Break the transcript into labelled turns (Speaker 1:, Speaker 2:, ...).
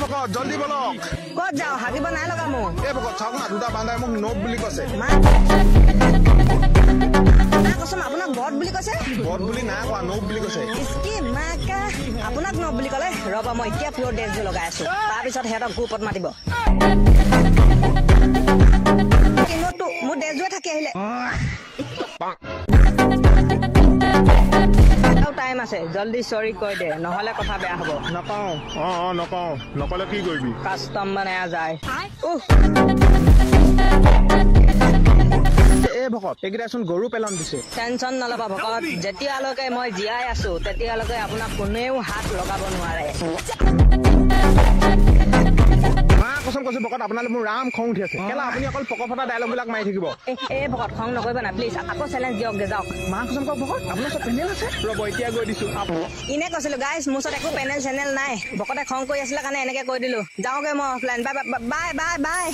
Speaker 1: ভকত জলদি বলক
Speaker 2: ক'ত যাওঁ হাগিব নাই লগা মোৰ
Speaker 1: ভকত চাওক না দুটা বান্ধাই মোক নব বুলি কৈছে
Speaker 2: কচোন আপোনাক বট বুলি কৈছে
Speaker 1: বট বুলি নাই কোৱা নব বুলি কৈছে
Speaker 2: আপোনাক নব বুলি ক'লে ৰ'ব মই এতিয়া পিয়ৰ ড্ৰেছযোৰ লগাই আছো তাৰপিছত সিহঁতক গ্ৰুপত মাতিব মোৰ ড্ৰেছযোৰে থাকি আহিলে টাইম আছে জলদি চৰি কৈ দে নহলে কথা বেয়া হ'ব
Speaker 1: নকওঁ নকওঁ নকলে কি কৰিবি
Speaker 2: কাষ্টম বনায়া যায়
Speaker 1: ভকত এইকেইটাচোন গৰু পেলন দিছে
Speaker 2: টেনচন নল'বা ভকত যেতিয়ালৈকে মই জীয়াই আছো তেতিয়ালৈকে আপোনাক কোনেও হাত লগাব নোৱাৰে
Speaker 1: কচম কৈছো ভকত আপোনালৈ মোৰ ৰাম খং উঠি আছে কেলা আপুনি অকল পক ফটা ডায়লগ বিলাক মাৰি থাকিব
Speaker 2: ভকত খং নকৰিব না প্লিজ আকৌ চেলেঞ্জ দিয়ক যাওক
Speaker 1: কচম কওক ভকত আপোনাৰ ওচৰত পেনেল আছে ৰ'ব এতিয়া গৈ দিছো
Speaker 2: ইনে কৈছিলো গাইজ মোৰ ওচৰত একো পেনেল চেনেল নাই ভকতে খং কৰি আছিলে কাৰণে এনেকে কৈ দিলো যাওঁগে মই offline bye bye bye bye